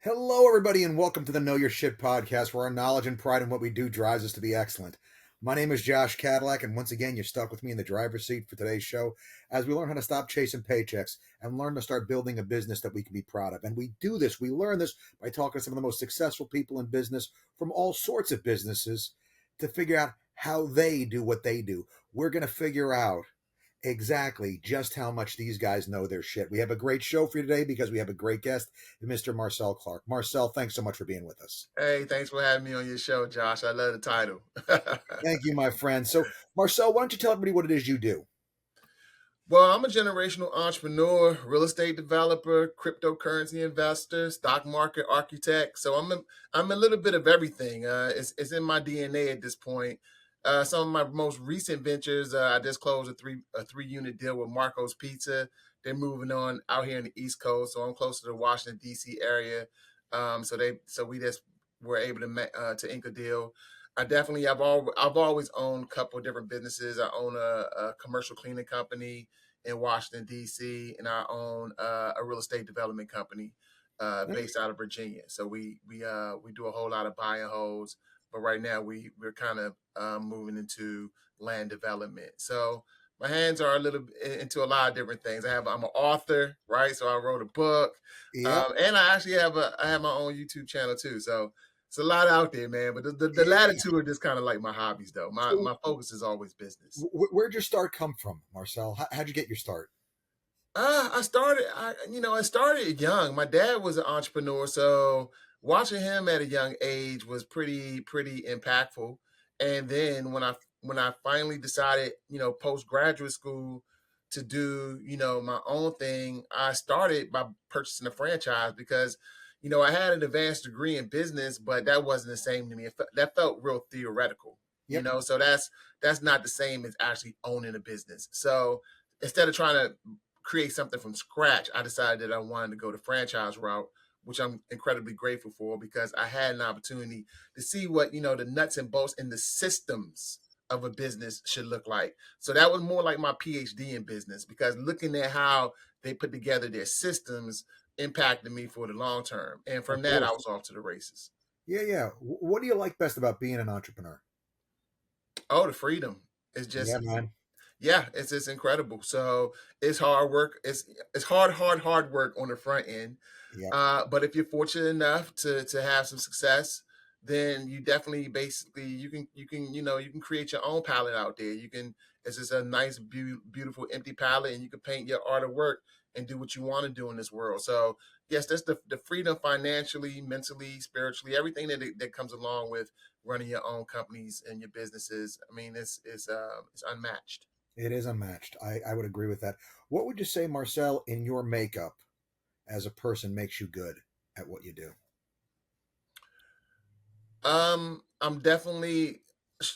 Hello, everybody, and welcome to the Know Your Shit podcast, where our knowledge and pride in what we do drives us to be excellent. My name is Josh Cadillac, and once again, you're stuck with me in the driver's seat for today's show as we learn how to stop chasing paychecks and learn to start building a business that we can be proud of. And we do this, we learn this by talking to some of the most successful people in business from all sorts of businesses to figure out how they do what they do. We're going to figure out exactly just how much these guys know their shit. We have a great show for you today because we have a great guest, Mr. Marcel Clarke. Marcel, thanks so much for being with us. Hey, thanks for having me on your show, Josh. I love the title. Thank you, my friend. So, Marcel, why don't you tell everybody what it is you do? Well, I'm a generational entrepreneur, real estate developer, cryptocurrency investor, stock market architect. So I'm a little bit of everything. It's in my DNA at this point. Some of my most recent ventures, I just closed a three unit deal with Marco's Pizza. They're moving on out here in the East Coast, so I'm close to the Washington D.C. area. So we just were able to ink a deal. I've always owned a couple of different businesses. I own a commercial cleaning company in Washington D.C. and I own a real estate development company based out of Virginia. So we do a whole lot of buy and holds, but right now we're kind of moving into land development. So my hands are a little into a lot of different things. I'm an author, right? So I wrote a book, Yep. and I have my own YouTube channel too. So it's a lot out there, man. But the latter Yeah. two are just kind of like my hobbies, though. My So, my focus is always business. where'd your start come from, Marcel? How'd you get your start? I started young. My dad was an entrepreneur, so watching him at a young age was pretty impactful. And then when I finally decided, postgraduate school to do, my own thing, I started by purchasing a franchise because, I had an advanced degree in business, but that wasn't the same to me. That felt real theoretical, Yep. so that's not the same as actually owning a business. So instead of trying to create something from scratch, I decided that I wanted to go the franchise route, which I'm incredibly grateful for because I had an opportunity to see what, the nuts and bolts and the systems of a business should look like. So that was more like my PhD in business because looking at how they put together their systems impacted me for the long term. And Of from that, I course. was off to the races. Yeah, yeah. What do you like best about being an entrepreneur? Oh, the freedom is Yeah, just man. yeah, it's incredible. So it's hard work. It's hard work on the front end. Yep. But if you're fortunate enough to have some success, then you definitely basically you can create your own palette out there. It's just a nice beautiful empty palette, and you can paint your art of work and do what you want to do in this world. So yes, that's the freedom financially, mentally, spiritually, everything that comes along with running your own companies and your businesses. I mean, it's unmatched. It is unmatched. I would agree with that. What would you say, Marcel, in your makeup as a person makes you good at what you do? I'm definitely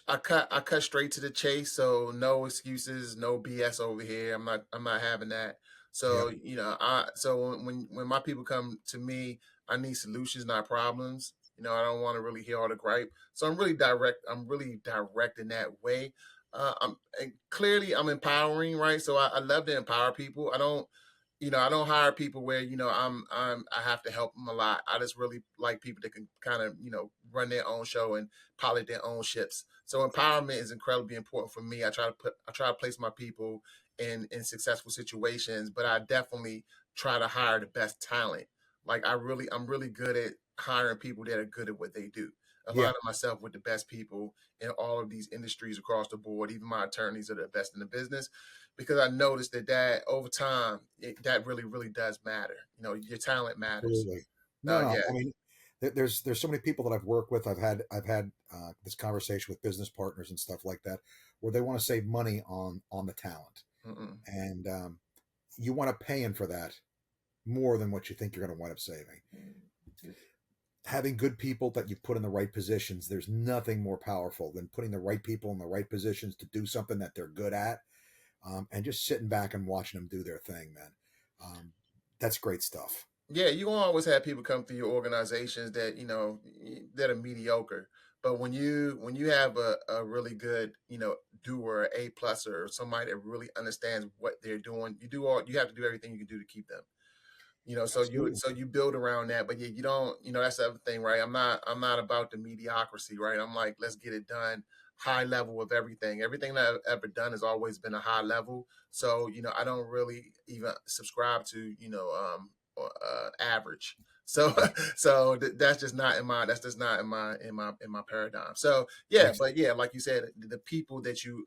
I cut straight to the chase, so no excuses, no BS over here. I'm not having that. Yep. So, so when my people come to me, I need solutions, not problems. I don't want to really hear all the gripe. So I'm really direct in that way. And clearly I'm empowering, right? So I love to empower people. I don't hire people where I have to help them a lot. I just really like people that can kind of run their own show and pilot their own ships. So empowerment is incredibly important for me. I try to place my people in successful situations, but I definitely try to hire the best talent. I'm really good at hiring people that are good at what they do. Yeah. Aligning myself with the best people in all of these industries across the board. Even my attorneys are the best in the business because I noticed that over time that really does matter. Your talent matters. Absolutely. No, no. Yeah. I mean, there's so many people that I've worked with. I've had this conversation with business partners and stuff like that, where they want to save money on the talent, Mm-mm. and you want to pay in for that more than what you think you're going to wind up saving. Having good people that you put in the right positions, there's nothing more powerful than putting the right people in the right positions to do something that they're good at, and just sitting back and watching them do their thing, man. Um, that's great stuff. Yeah, you won't always have people come through your organizations that that are mediocre. But when you have a really good doer, A pluser, or somebody that really understands what they're doing, you have to do everything you can do to keep them. Absolutely. so you build around that, but you don't, that's the other thing, right? I'm not about the mediocrity, right? I'm like, let's get it done, high level of everything. Everything that I've ever done has always been a high level. So, I don't really even subscribe to, average. So Yeah. that's just not in my paradigm. So yeah, Excellent. but yeah, like you said, the people that you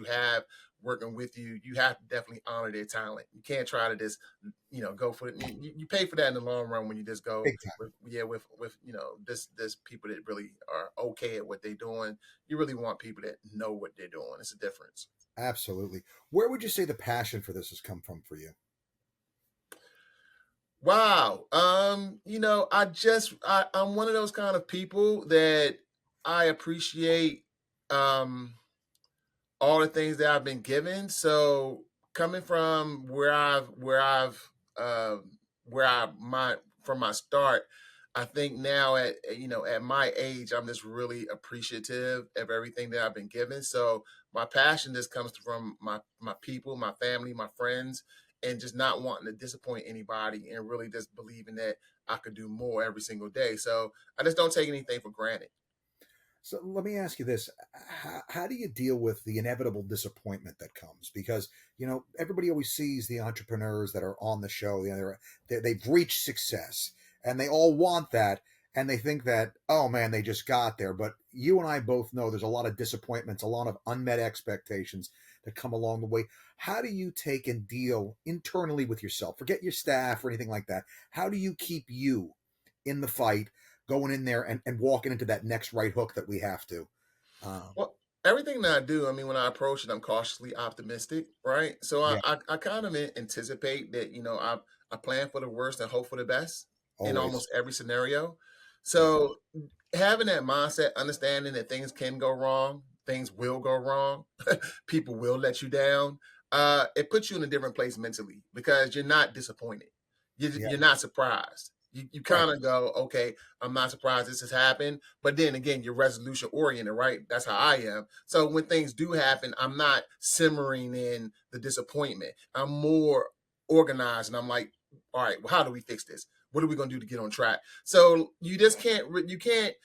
have working with you, you have to definitely honor their talent. You can't try to just, go for it. You pay for that in the long run when you just go Big time. with, yeah, with this people that really are okay at what they're doing. You really want people that know what they're doing. It's a difference. Absolutely. Where would you say the passion for this has come from for you? Wow. I'm one of those kind of people that I appreciate um all the things that I've been given. So coming from where I my from my start, I think now at my age, I'm just really appreciative of everything that I've been given. So my passion just comes from my people, my family, my friends, and just not wanting to disappoint anybody, and really just believing that I could do more every single day. So I just don't take anything for granted. So let me ask you this: how do you deal with the inevitable disappointment that comes? Because everybody always sees the entrepreneurs that are on the show. They've reached success, and they all want that, and they think that, oh man, they just got there. But you and I both know there's a lot of disappointments, a lot of unmet expectations that come along the way. How do you take and deal internally with yourself? Forget your staff or anything like that. How do you keep you in the fight, going in there and walking into that next right hook that we have to? Um, Well, everything that I do, I mean, when I approach it, I'm cautiously optimistic, right? So I yeah, I, I kind of anticipate that, I plan for the worst and hope for the best in always. almost every scenario. Yeah, So having that mindset, understanding that things can go wrong, things will go wrong, people will let you down. It puts you in a different place mentally because you're not disappointed. You're, yeah, you're not surprised. You right. kind of go, okay, I'm not surprised this has happened. But then again, you're resolution oriented, right? That's how I am. So when things do happen, I'm not simmering in the disappointment. I'm more organized, and I'm like, all right, well, how do we fix this? What are we going to do to get on track? So you just can't, you can't,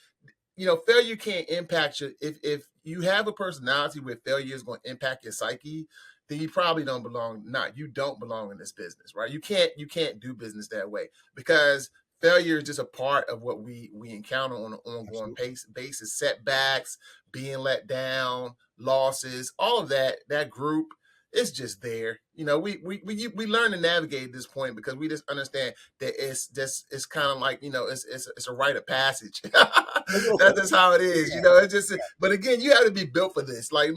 failure can't impact you. If you have a personality where failure is going to impact your psyche, then you probably don't belong. Not you don't belong in this business, right? You can't do business that way because failure is just a part of what we encounter on an ongoing Absolutely. basis. Setbacks, being let down, losses, all of that group. It's just there. We learn to navigate at this point because we just understand that it's kind of like, it's a rite of passage. A little That's bit. just how it is. Yeah, It's just, but again, you have to be built for this. Like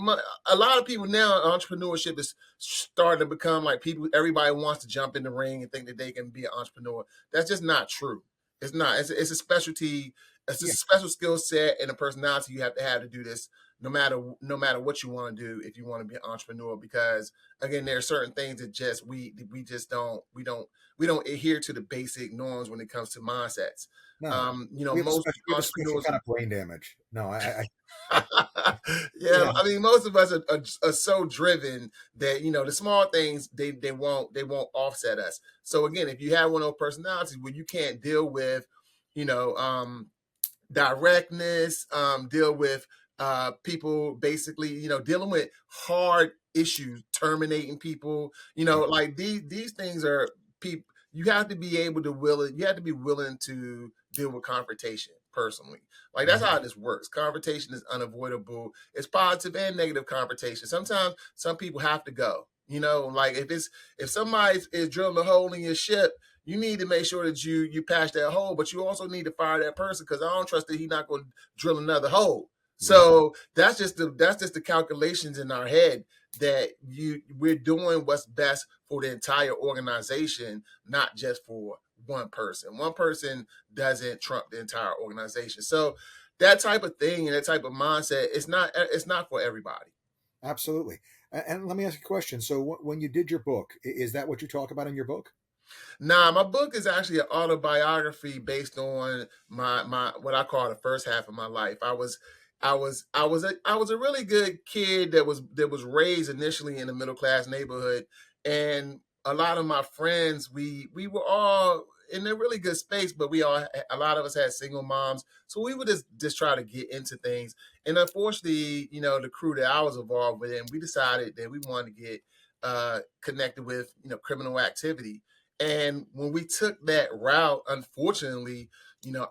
a lot of people now, entrepreneurship is starting to become like people. Everybody wants to jump in the ring and think that they can be an entrepreneur. That's just not true. It's not. It's a specialty. It's a yeah. special skill set and a personality you have to do this. No matter what you want to do, if you want to be an entrepreneur, because again, there are certain things that just we just don't adhere to the basic norms when it comes to mindsets. No, Most we have a special entrepreneurs. kind of brain damage. No, Yeah, yeah, I mean, most of us are so driven that the small things they won't offset us. So again, if you have one of those personalities where you can't deal with, you know, directness, deal with people basically, dealing with hard issues, terminating people, yeah, like these things are people. You have to be able to you have to be willing to deal with confrontation personally. Like that's mhm, how this works. Confrontation is unavoidable. It's positive and negative confrontation. Sometimes some people have to go. Like if somebody is drilling a hole in your ship, you need to make sure that you patch that hole, but you also need to fire that person because I don't trust that he's not going to drill another hole. yeah, So that's just the calculations in our head that we're doing what's best for the entire organization, not just for one person. One person doesn't trump the entire organization. So that type of thing and that type of mindset, it's not for everybody. absolutely. And let me ask you a question. So, when you did your book, is that what you talk about in your book? Nah, my book is actually an autobiography based on my what I call the first half of my life. I was a really good kid that was raised initially in a middle class neighborhood, and a lot of my friends, we were all in a really good space, but a lot of us had single moms, so we would just try to get into things. And unfortunately, the crew that I was involved with, and we decided that we wanted to get connected with criminal activity. And when we took that route, unfortunately,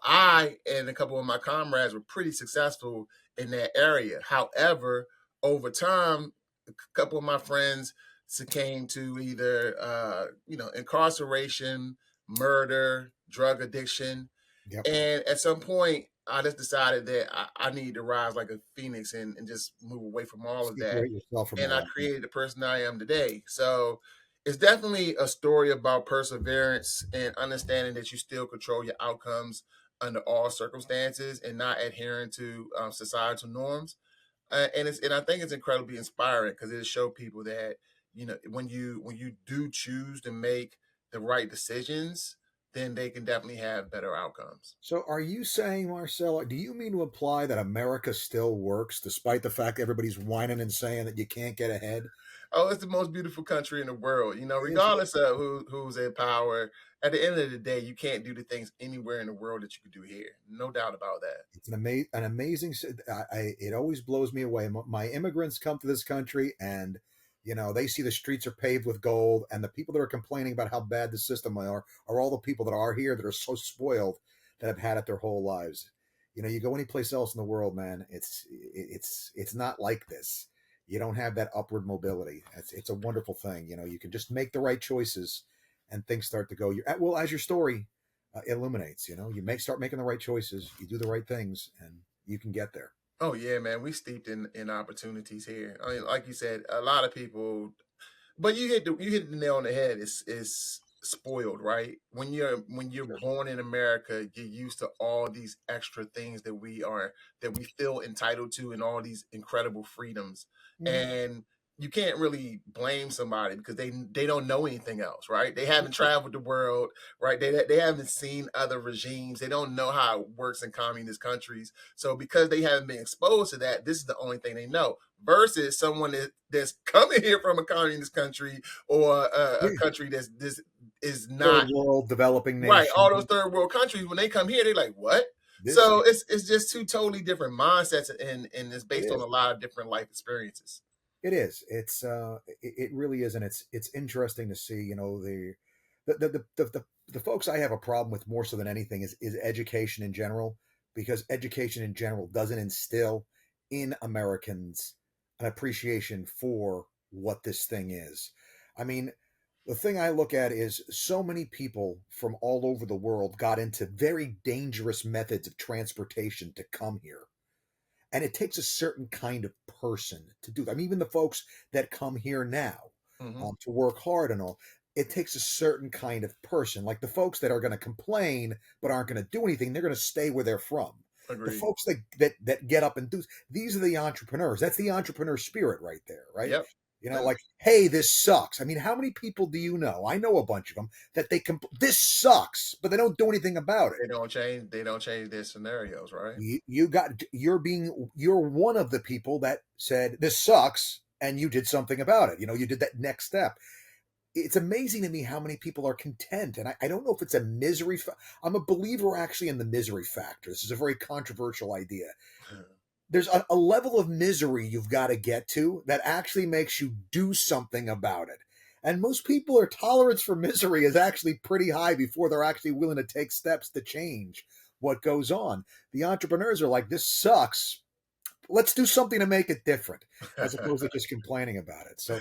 I and a couple of my comrades were pretty successful in that area. However, over time, a couple of my friends succumbed to either incarceration, murder, drug addiction, Yep. and at some point I just decided that I need to rise like a phoenix and just move away from all of that. Separate yourself from And all I that. Yeah. created the person I am today. So it's definitely a story about perseverance and understanding that you still control your outcomes under all circumstances and not adhering to societal norms. And I think it's incredibly inspiring because it shows people that when you do choose to make the right decisions, then they can definitely have better outcomes. So, are you saying, Marcel, do you mean to imply that America still works despite the fact everybody's whining and saying that you can't get ahead? Oh, it's the most beautiful country in the world. It is. Regardless of who's in power, at the end of the day, you can't do the things anywhere in the world that you could do here. No doubt about that. It's an amazing. It always blows me away. My immigrants come to this country, and they see the streets are paved with gold, and the people that are complaining about how bad the system are all the people that are here that are so spoiled that have had it their whole lives. You go any place else in the world, man. It's not like this. You don't have that upward mobility. It's a wonderful thing. You can just make the right choices, and things start to go. Well, as your story illuminates. You start making the right choices, you do the right things, and you can get there. Oh yeah, man, we steeped in opportunities here. I mean, like you said, a lot of people. But you hit the nail on the head. It's spoiled, right? When you're Sure. born in America, you're used to all these extra things that we feel entitled to, and all these incredible freedoms. Mhm. And you can't really blame somebody because they don't know anything else, right? They haven't traveled the world, right? They haven't seen other regimes. They don't know how it works in communist countries. So because they haven't been exposed to that, this is the only thing they know versus someone that's coming here from a communist country or a Yeah. country that's this is Third not world developing right. nation. All those third world countries, when they come here, they're like, what? This So it's just two totally different mindsets, and it's it based on is. a lot of different life experiences. It is. It really is, and it's interesting to see. The folks I have a problem with more so than anything is education in general, because education in general doesn't instill in Americans an appreciation for what this thing is. I mean, the thing I look at is so many people from all over the world got into very dangerous methods of transportation to come here, and it takes a certain kind of person to do that. I mean, even the folks that come here now Hmm. to work hard and all, it takes a certain kind of person. Like the folks that are going to complain but aren't going to do anything, they're going to stay where they're from. The Agreed. folks that get up and do, these are the entrepreneurs. That's the entrepreneur spirit right there, right? Yep. And Like, hey, this sucks. I mean, how many people do you know? I know a bunch of them that this sucks, but they don't do anything about it. they don't change their scenarios, right? You're one of the people that said this sucks, and you did something about it. You did that next step. It's amazing to me how many people are content, and I don't know if it's a misery. I'm a believer actually in the misery factor. This is a very controversial idea. There's a level of misery you've got to get to that actually makes you do something about it. And most people, their tolerance for misery is actually pretty high before they're actually willing to take steps to change what goes on. The entrepreneurs are like, this sucks. Let's do something to make it different, as opposed to just complaining about it. So,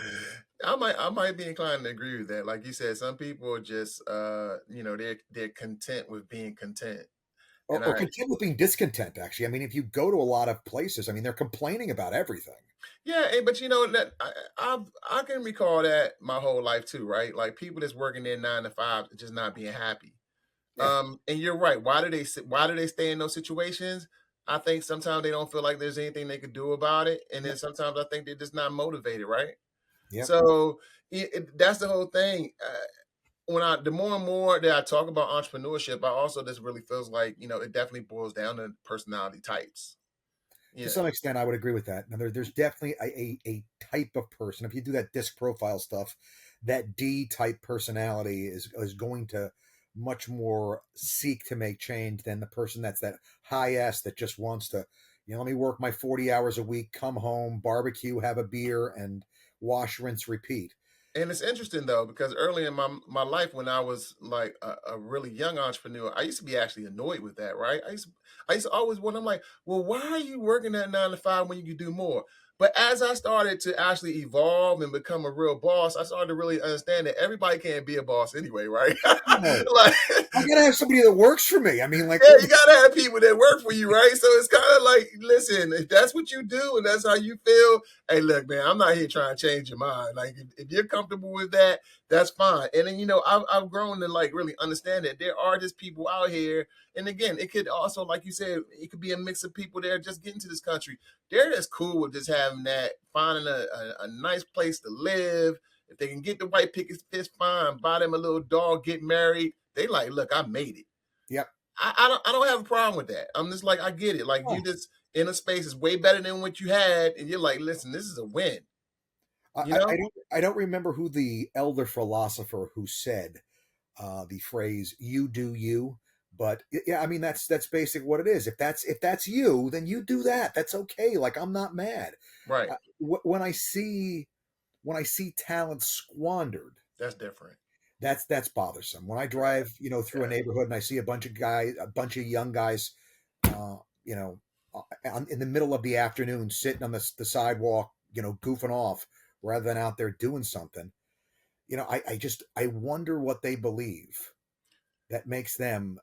I might be inclined to agree with that. Like you said, some people are just they're content with being content. or, And or content with being discontent, actually. I mean, if you go to a lot of places, I mean, they're complaining about everything. yeah, but that I can recall that my whole life too, right? Like people that's working their 9 to 5 just not being happy. Yeah. And you're right. Why do they stay in those situations? I think sometimes they don't feel like there's anything they could do about it, and then Yep. sometimes I think they're just not motivated, right? Yep. So that's the whole thing. The more and more that I talk about entrepreneurship, I also just really feels like it definitely boils down to personality types. To Yeah, some extent, I would agree with that. Now, there's definitely a type of person. If you do that disc profile stuff, that D type personality is going to much more seek to make change than the person that's that high S that just wants to, let me work my 40 hours a week, come home, barbecue, have a beer, and wash, rinse, repeat. And it's interesting though, because early in my life, when I was like a really young entrepreneur, I used to be actually annoyed with that, right? I used to always wonder, I'm like, well, why are you working that 9 to 5 when you could do more? But as I started to actually evolve and become a real boss, I started to really understand that everybody can't be a boss anyway, right? No, Like, I gotta have somebody that works for me. I mean, like, yeah, you gotta have people that work for you, right? So it's kind of like, listen, if that's what you do and that's how you feel, hey, look, man, I'm not here trying to change your mind. Like, if you're comfortable with that, that's fine. And then, I've grown to like really understand that there are just people out here. And again, it could also, like you said, it could be a mix of people that are just getting to this country. They're just cool with just having that, finding a nice place to live. If they can get the white picket fence, fine, buy them a little dog, get married. They like, look, I made it. yep. I don't have a problem with that. I'm just like, I get it. Like, you Oh, just in a space is way better than what you had, and you're like, listen, this is a win. I, You I I know? don't I don't remember who the elder philosopher who said the phrase "you do you," but yeah, I mean that's basic what it is. If that's you, then you do that. That's okay. Like I'm not mad. Right. When I see talent squandered, That's different. that's bothersome. When I Yeah. drive, through a Yeah. neighborhood and I see a bunch of young guys, uh, you know, in the middle of the afternoon, sitting on the sidewalk, goofing off rather than out there doing something. I wonder what they believe that makes them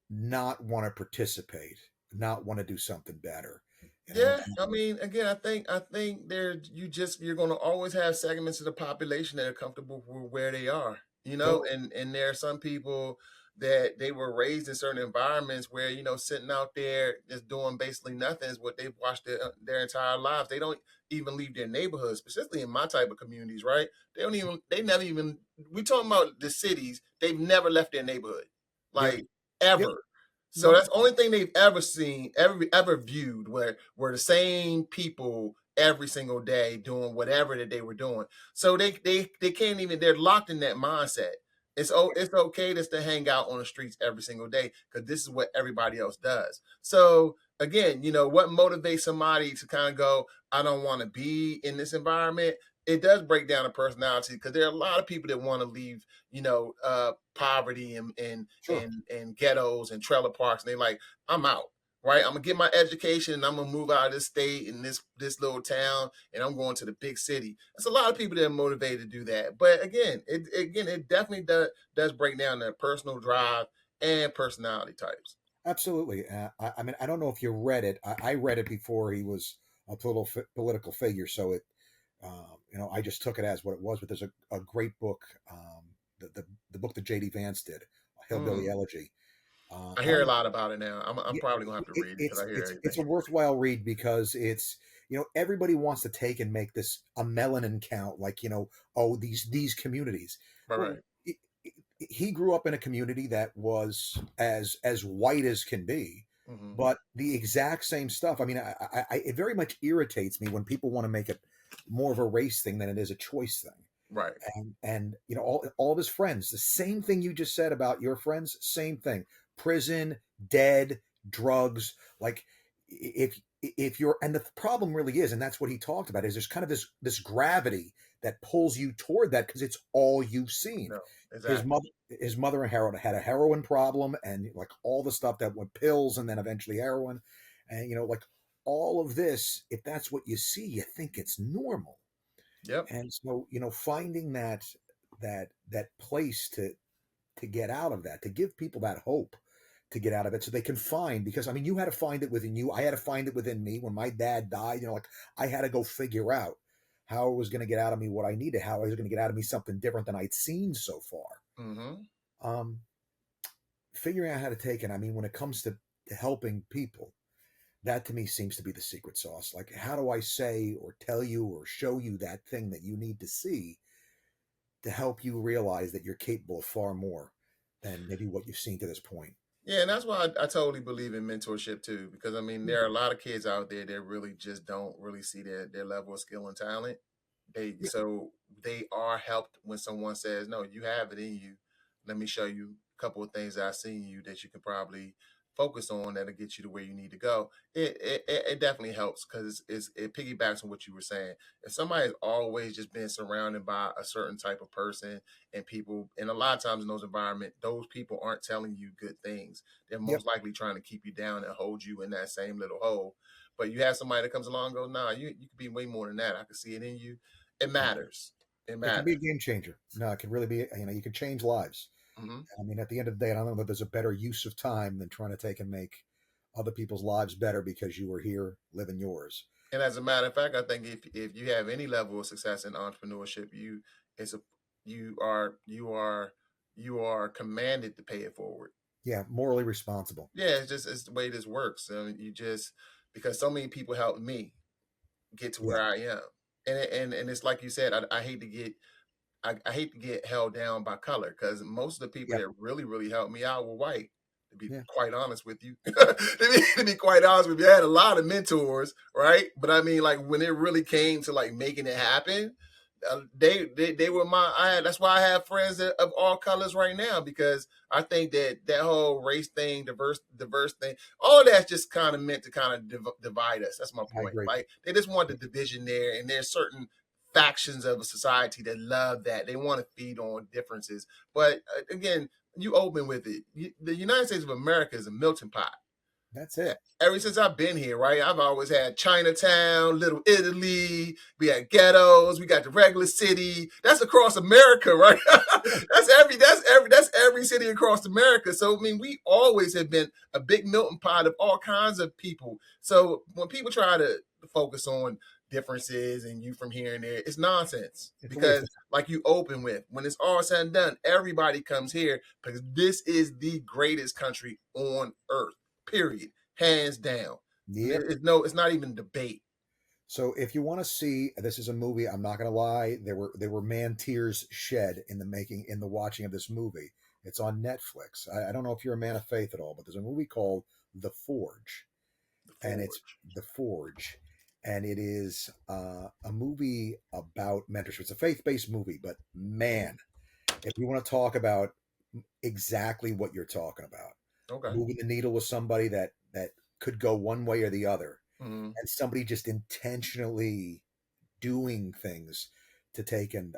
not want to participate, not want to do something better. You know, Yeah, I mean, again, I think you're going to always have segments of the population that are comfortable with where they are, totally and there are some people that they were raised in certain environments where sitting out there just doing basically nothing is what they've watched their entire lives. They don't even leave their neighborhoods, specifically in my type of communities, right? They never even. We talking about the cities. They've never left their neighborhood, yep, like yep, ever. So no, that's the only thing they've ever seen, ever viewed, where were the same people every single day doing whatever that they were doing. So they can't even. They're locked in that mindset. It's okay just to hang out on the streets every single day because this is what everybody else does. So again, what motivates somebody to kind of go, I don't want to be in this environment. It does break down a personality because there are a lot of people that want to leave, poverty sure, and ghettos and trailer parks, and they're like, I'm out. Right, I'm gonna get my education, and I'm gonna move out of this state and this little town, and I'm going to the big city. There's a lot of people that are motivated to do that, but it definitely does break down their personal drive and personality types. absolutely. I mean, I don't know if you read it. I read it before he was a political figure, so I just took it as what it was. But there's a great book, the book that J.D. Vance did, Hillbilly Mm. Elegy. I And I hear a lot about it now. I'm Yeah, probably gonna have to read it because I hear it's a everything. worthwhile read because it's everybody wants to take and make this a melanin count, like oh, these communities. Right, Well, right. he grew up in a community that was as white as can be, Hmm. but the exact same stuff. I mean, it very much irritates me when people want to make it more of a race thing than it is a choice thing. Right. And all of his friends, the same thing you just said about your friends, same thing. Prison, dead, drugs. Like if you're, and the problem really is, and that's what he talked about, is there's kind of this gravity that pulls you toward that because it's all you've seen. No, His exactly. mother and heroin had a heroin problem, and like all the stuff that went pills and then eventually heroin, and like all of this. If that's what you see, you think it's normal. Yep. And so finding that place to get out of that, to give people that hope to get out of it so they can find, because I mean you had to find it within you, I had to find it within me. When my dad died, like I had to go figure out how it was going to get out of me what I needed, how I was going to get out of me something different than I'd seen so far. Hmm. um Figuring out how to take it, I mean, when it comes to helping people, that to me seems to be the secret sauce. Like, how do I say or tell you or show you that thing that you need to see to help you realize that you're capable of far more than maybe what you've seen to this point? Yeah, and that's why I totally believe in mentorship too, because I mean Mm, there are a lot of kids out there that really just don't really see their level of skill and talent. Yeah. So they are helped when someone says, "No, you have it in you. Let me show you a couple of things that I see in you that you can probably focus on that'll get you to where you need to go." It definitely helps because it piggybacks on what you were saying. If somebody's always just been surrounded by a certain type of person and people, and a lot of times in those environments, those people aren't telling you good things. They're Yep. most likely trying to keep you down and hold you in that same little hole. But you have somebody that comes along and goes, "Nah, you could be way more than that. I can see it in you." It matters. It It can be a matters. game changer. No, it can really be. You can change lives. Hmm. I mean, at the end of the day, I don't know that there's a better use of time than trying to take and make other people's lives better because you were here living yours. And as a matter of fact, I think if you have any level of success in entrepreneurship, it's a you are commanded to pay it forward. Yeah, morally responsible. Yeah, it's the way this works. You just because so many people helped me get to Yeah, where I am, and it's like you said, I hate to get I hate to get held down by color because most of the people yeah, that really helped me out were white. To be yeah. quite honest with you, to be quite honest with you, I had a lot of mentors, right? But I mean, like when it really came to like making it happen, they were my. That's why I have friends of all colors right now because I think that whole race thing, diverse thing, all that's just kind of meant to kind of divide us. That's my I point. agree. Like they just want the division there, and there's certain factions of a society that love that. They want to feed on differences. But again, you open with it. The United States of America is a melting pot. That's it. Ever since I've been here, right? I've always had Chinatown, Little Italy. We had ghettos. We got the regular city. That's across America, right? That's every city across America. So I mean, we always have been a big melting pot of all kinds of people. So when people try to focus on differences and you from here and there, it's nonsense. It's a waste Because of time. like you open with, when it's all said and done, everybody comes here because this is the greatest country on earth. Period, hands down. Yep. It's not even debate. So if you want to see, this is a movie. I'm not going to lie. There were man tears shed in the making in the watching of this movie. It's on Netflix. I don't know if you're a man of faith at all, but there's a movie called The Forge, The and it's Forge. The Forge, and it is a movie about mentorship. It's a faith-based movie, but man, if you want to talk about exactly what you're talking about, Okay. moving the needle with somebody that could go one way or the other, Mm-hmm. and somebody just intentionally doing things to take and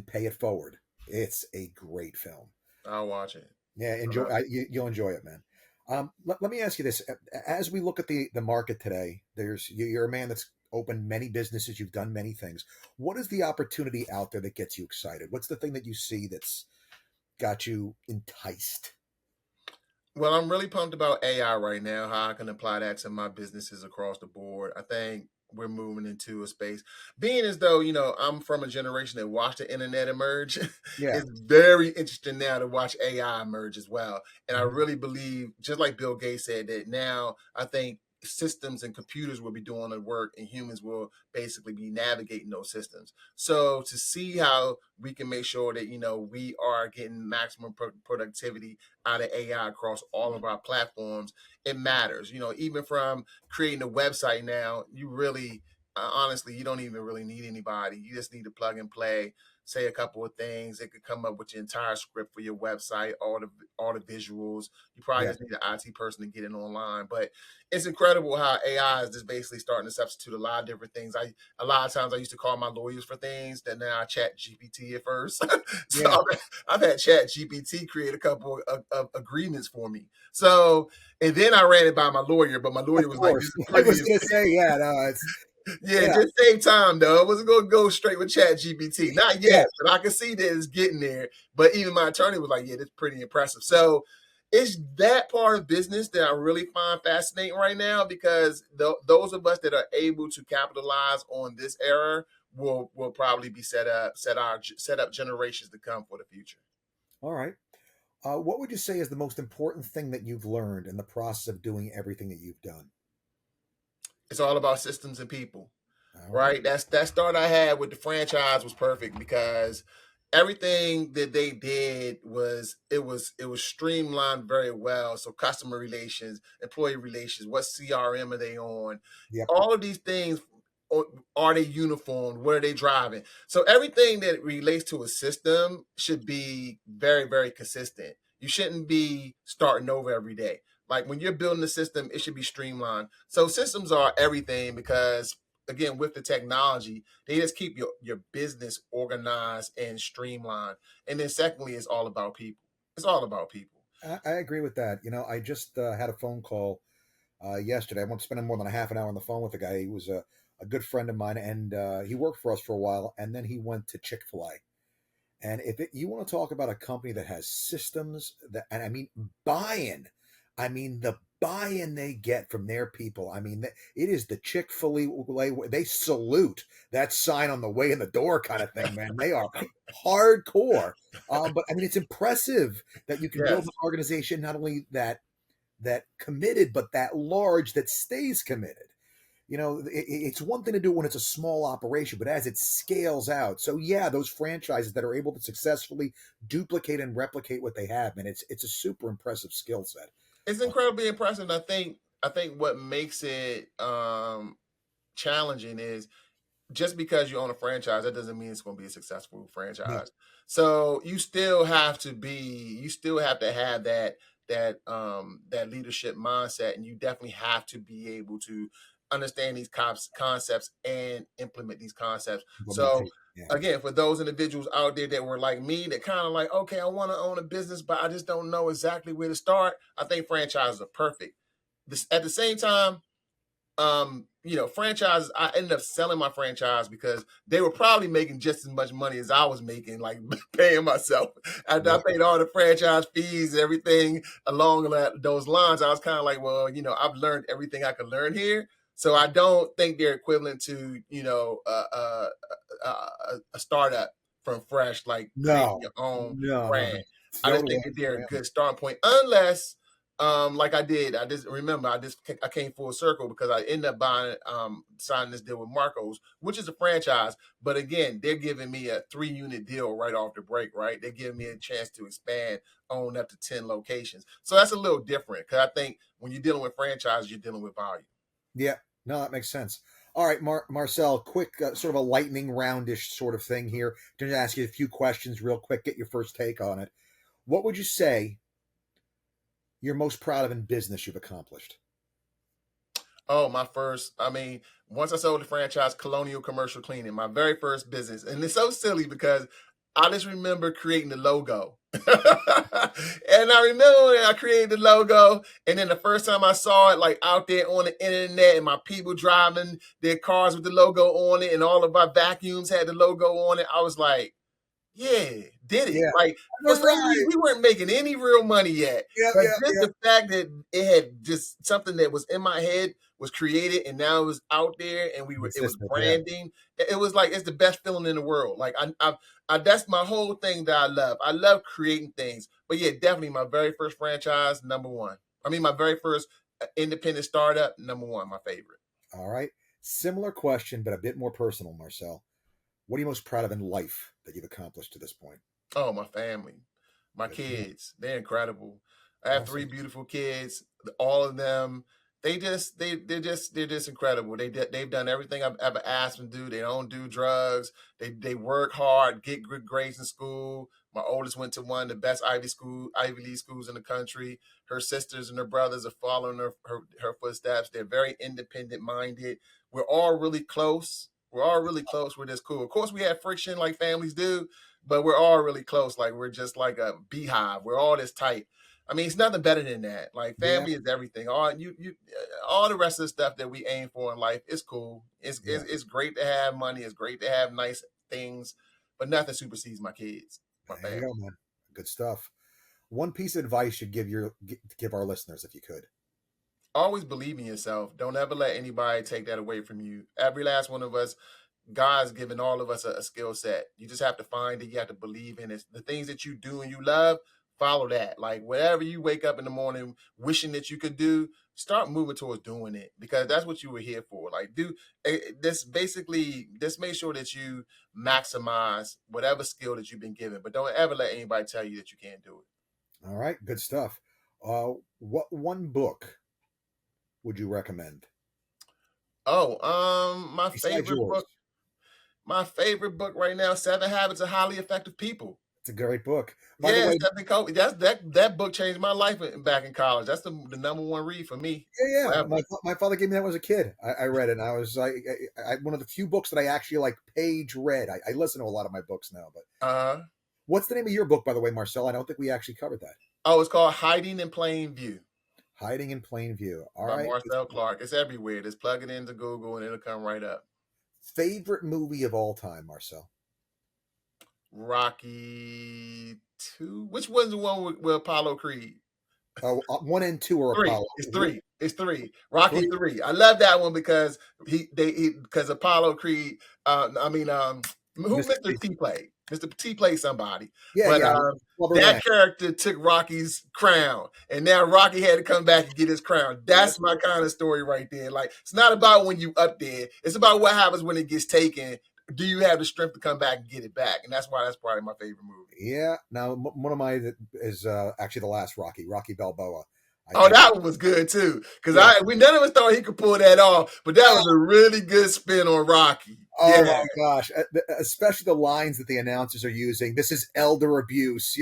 pay it forward. It's a great film. I'll watch it. Yeah, I love it. you'll enjoy it, man. Let me ask you this: as we look at the market today, you're a man that's opened many businesses, you've done many things. What is the opportunity out there that gets you excited? What's the thing that you see that's got you enticed? Well, I'm really pumped about AI right now, how I can apply that to my businesses across the board. I think we're moving into a space, being as though, I'm from a generation that watched the internet emerge. Yeah. It's very interesting now to watch AI emerge as well. And I Mhm. really believe, just like Bill Gates said, that now I think systems and computers will be doing the work and humans will basically be navigating those systems. So to see how we can make sure that, we are getting maximum productivity out of AI across all of our platforms, it matters. Even from creating a website now, you really, honestly, you don't even really need anybody. You just need to plug and play, say a couple of things. It could come up with your entire script for your website, all the visuals. You probably Yeah. just need an IT person to get it online. But it's incredible how AI is just basically starting to substitute a lot of different things. A lot of times I used to call my lawyers for things that now I chat GPT at first. So Yeah. I've had Chat GPT create a couple of agreements for me. So, and then I ran it by my lawyer, but my Of lawyer was like, "This course. is I pretty." was gonna say, yeah, no, it's Yeah, yeah, just save time though. I wasn't gonna go straight with Chat GPT. Not yeah. yet, but I can see that it's getting there. But even my attorney was like, "Yeah, that's pretty impressive." So it's that part of business that I really find fascinating right now because those of us that are able to capitalize on this era will probably be set up generations to come for the future. All right. What would you say is the most important thing that you've learned in the process of doing everything that you've done? It's all about systems and people, All right. right? That start I had with the franchise was perfect because everything that they did was streamlined very well. So customer relations, employee relations, what CRM are they on? Yep. All of these things are they uniformed? What are they driving? So everything that relates to a system should be very, very consistent. You shouldn't be starting over every day. Like when you're building a system, it should be streamlined. So systems are everything because again, with the technology, they just keep your business organized and streamlined. And then secondly, it's all about people. It's all about people. I agree with that. I just had a phone call yesterday. I won't spend more than a half an hour on the phone with the guy. He was a good friend of mine, and he worked for us for a while, and then he went to Chick-fil-A. And you want to talk about a company that has systems and I mean buy-in, I mean the buy-in they get from their people. I mean, it is the Chick-fil-A. They salute that sign on the way in the door kind of thing, man. They are hardcore. But I mean, it's impressive that you can build Yes. an organization not only that committed, but that large that stays committed. It's one thing to do when it's a small operation, but as it scales out. So yeah, those franchises that are able to successfully duplicate and replicate what they have, man, it's a super impressive skill set. It's incredibly impressive. I think what makes it challenging is just because you own a franchise, that doesn't mean it's going to be a successful No, franchise. So you still have to have that leadership mindset, and you definitely have to be able to understand these concepts and implement these concepts. So implementation. Yeah, again, for those individuals out there that were like me, that kind of like, okay, I want to own a business, but I just don't know exactly where to start. I think franchises are perfect. At the same time, franchises, I ended up selling my franchise because they were probably making just as much money as I was making, like paying myself. After I right. paid all the franchise fees and everything along those lines, I was kind of like, well, I've learned everything I could learn here. So I don't think they're equivalent to, a startup from fresh, like creating No, your own no. brand. I just Totally think that they're a understand. good starting point, unless like I just remember I came full circle because I ended up signing this deal with Marcos, which is a franchise. But again, they're giving me a 3-unit deal right off the break, right? They're giving me a chance to expand, own up to 10 locations. So that's a little different because I think when you're dealing with franchises, you're dealing with volume. Yeah, no, that makes sense. All right, Marcel, quick, sort of a lightning roundish sort of thing here. Going to ask you a few questions real quick. Get your first take on it. What would you say you're most proud of in business you've accomplished? Oh, once I sold the franchise, Colonial Commercial Cleaning, my very first business. And it's so silly because I just remember creating the logo. And I remember when I created the logo, and then the first time I saw it, like out there on the internet, and my people driving their cars with the logo on it, and all of our vacuums had the logo on it, I was like, yeah, did it. Yeah. Like for All some reason, right. we weren't making any real money yet. Yeah, But yeah, just yeah. the fact that it had just something that was in my head was created and now it was out there and it was Consistent. Yeah. branding. It was like it's the best feeling in the world. Like I that's my whole thing that I love. I love creating things. But yeah, definitely my very first franchise, number one. I mean, my very first independent startup, number one, my favorite. All right. Similar question, but a bit more personal, Marcel. What are you most proud of in life that you've accomplished to this point? Oh, my family, my Good deal. kids, they're incredible. I have three Awesome. beautiful kids. All of them, they're just incredible. They've done everything I've ever asked them to do. They don't do drugs. They work hard, get good grades in school. My oldest went to one of the best Ivy League schools in the country. Her sisters and her brothers are following her footsteps. They're very independent minded. We're all really close. We're all really close. We're just cool. Of course, we have friction like families do, but we're all really close. Like we're just like a beehive. We're all this tight. I mean, it's nothing better than that. Like Yeah. family is everything. All the rest of the stuff that we aim for in life is cool. Yeah. It's great to have money. It's great to have nice things, but nothing supersedes my kids, my There you go, family. man. Good stuff. One piece of advice you'd give our listeners if you could. Always believe in yourself. Don't ever let anybody take that away from you. Every last one of us, God's given all of us a skill set. You just have to find it. You have to believe in it. The things that you do and you love, follow that. Like whatever you wake up in the morning wishing that you could do, start moving towards doing it because that's what you were here for. Like do this basically. Just make sure that you maximize whatever skill that you've been given, but don't ever let anybody tell you that you can't do it. All right. Good stuff. What one book would you recommend? My besides favorite yours? book. My favorite book right now, Seven Habits of Highly Effective People. It's a great book. By the Yeah, way, Stephen Covey. That book changed my life back in college. That's the number one read for me yeah, forever. my father gave me that when I was a kid. I read it, and I was like, one of the few books that I actually like page read. I listen to a lot of my books now, but Uh, what's the name of your book, by the way, Marcel? I don't think we actually covered that. oh, it's called Hiding in Plain View Hiding in Plain View. All by right. Marcel Clarke. It's everywhere. Just plug it into Google and it'll come right up. Favorite movie of all time, Marcel? Rocky 2. Which one's the one with Apollo Creed? Oh, one and two are Three. Apollo. It's three. It's three. Rocky Three. 3. I love that one because because Apollo Creed. Who Mr. Mr. T. T played? Mr. T played somebody, Yeah, but yeah. Clubber that Lang. character took Rocky's crown, and now Rocky had to come back and get his crown. That's That's my kind of story right there. Like it's not about when you up there; it's about what happens when it gets taken. Do you have the strength to come back and get it back? And that's why that's probably my favorite movie. yeah. Now, one of my is actually the last Rocky Balboa. I Oh, think. that one was good too. Because Yeah. we none of us thought he could pull that off, but that was a really good spin on Rocky. Oh Yeah, my gosh! Especially the lines that the announcers are using. This is elder abuse.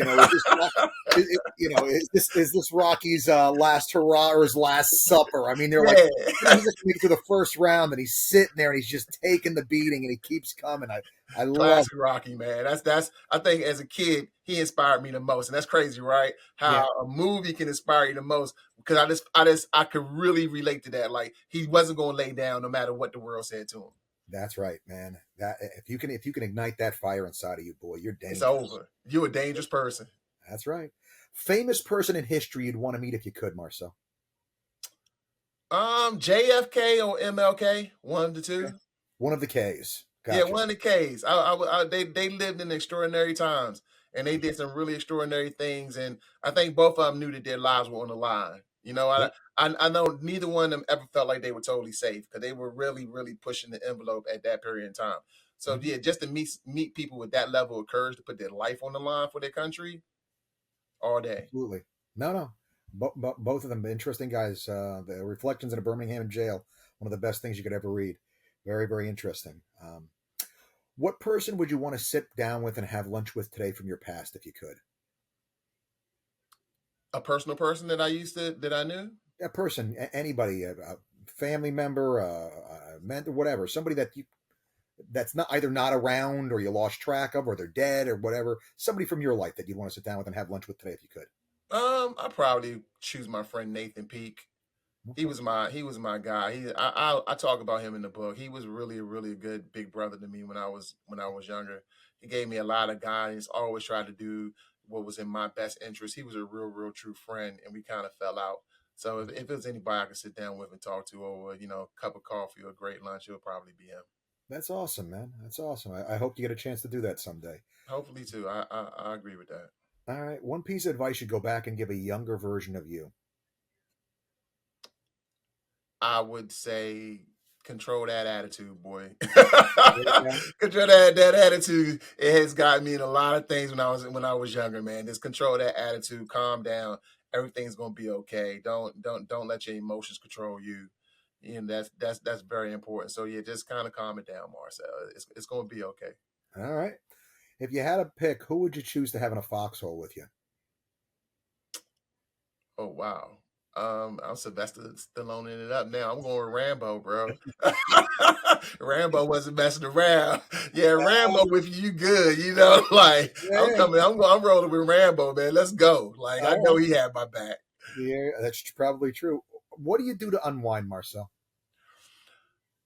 Is this is this Rocky's last hurrah or his last supper? I mean, they're like, he yeah. just made it to the first round, and he's sitting there, and he's just taking the beating, and he keeps coming. I love. Classic Rocky, man. That's. I think as a kid, he inspired me the most, and that's crazy, right? Yeah, How a movie can inspire you the most. Because I could really relate to that. Like he wasn't going to lay down no matter what the world said to him. that's right, man. That if you can ignite that fire inside of you, boy, you're It's dangerous. over. You're a dangerous person. That's right. Famous person in history you'd want to meet if you could, Marcel. JFK or MLK, one of the Okay. two. One of the K's. Yeah, Gotcha. one of the K's. They lived in extraordinary times, and they did some really extraordinary things. And I think both of them knew that their lives were on the line. Yep. I know neither one of them ever felt like they were totally safe because they were really really pushing the envelope at that period in time. So Mhm. yeah, just to meet people with that level of courage to put their life on the line for their country all day. Absolutely. No, no. Both of them interesting guys. The Reflections in a Birmingham jail, one of the best things you could ever read. Very, very interesting. What person would you want to sit down with and have lunch with today from your past if you could? A personal person that I knew. A person, anybody, a family member, a mentor, whatever, somebody that's not either not around or you lost track of or they're dead or whatever. Somebody from your life that you'd want to sit down with and have lunch with today if you could. I probably choose my friend Nathan Peake. Okay. He was my guy. I talk about him in the book. He was really a good big brother to me when I was younger. He gave me a lot of guidance. Always tried to do what was in my best interest. He was a real true friend, and we kind of fell out. So if it was anybody I could sit down with and talk to over a cup of coffee or a great lunch, it would probably be him. That's awesome, man. That's awesome. I hope you get a chance to do that someday. Hopefully too. I agree with that. All right. One piece of advice you'd go back and give a younger version of you. I would say control that attitude, boy. Yeah. Control that attitude. It has gotten me in a lot of things when I was younger, man. Just control that attitude, calm down. Everything's gonna be okay. Don't let your emotions control you. And that's very important. So yeah, just kind of calm it down, Marcel. It's gonna be okay. All right. If you had a pick, who would you choose to have in a foxhole with you? Oh wow. I'm Sylvester Stallone in it up now. I'm going with Rambo, bro. Rambo wasn't messing around. Yeah, Rambo with you good, like Yeah. I'm rolling with Rambo, man. Let's go. Like I All know right. he had my back. Yeah, that's probably true. What do you do to unwind, Marcel?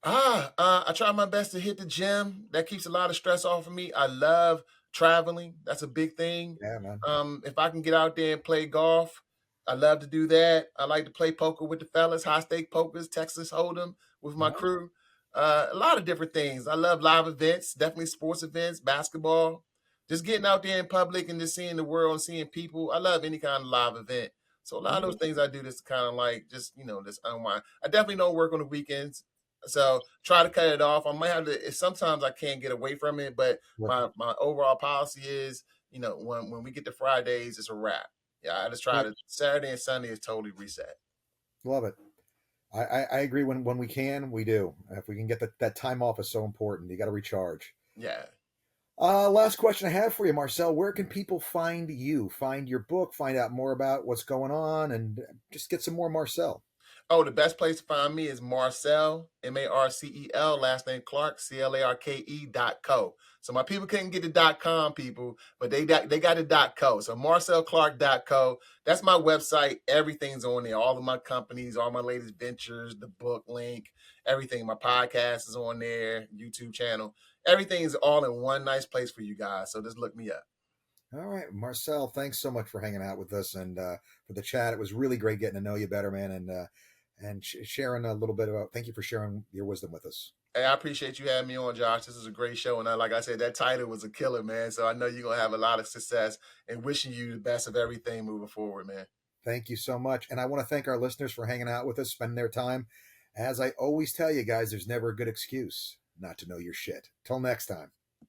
I try my best to hit the gym. That keeps a lot of stress off of me. I love traveling. That's a big thing. Yeah, man. If I can get out there and play golf, I love to do that. I like to play poker with the fellas, high stake pokers, Texas Hold'em with my All crew. A lot of different things. I love live events, definitely sports events, basketball. Just getting out there in public and just seeing the world and seeing people. I love any kind of live event. So a lot of those right. things I do just kind of like just unwind. I definitely don't work on the weekends. So try to cut it off. I might have to. Sometimes I can't get away from it, but Right. my overall policy is, when we get to Fridays, it's a wrap. Yeah, I just try Right. to Saturday and Sunday is totally reset. Love it. I agree. When we can, we do. If we can get that time off is so important. You got to recharge. Yeah. Last question I have for you, Marcel. Where can people find you? Find your book, find out more about what's going on, and just get some more Marcel. Oh, the best place to find me is Marcel, Marcel, last name Clarke, CLARKE.co. So my people couldn't get the .com people, but they got the .co. So marcelclarke.co. That's my website. Everything's on there. All of my companies, all my latest ventures, the book link, everything. My podcast is on there, YouTube channel. Everything's all in one nice place for you guys. So just look me up. All right, Marcel, thanks so much for hanging out with us and for the chat. It was really great getting to know you better, man, and sharing a little bit about. Thank you for sharing your wisdom with us. Hey, I appreciate you having me on, Josh. This is a great show. And like I said, that title was a killer, man. So I know you're going to have a lot of success and wishing you the best of everything moving forward, man. Thank you so much. And I want to thank our listeners for hanging out with us, spending their time. As I always tell you guys, there's never a good excuse not to know your shit. Till next time.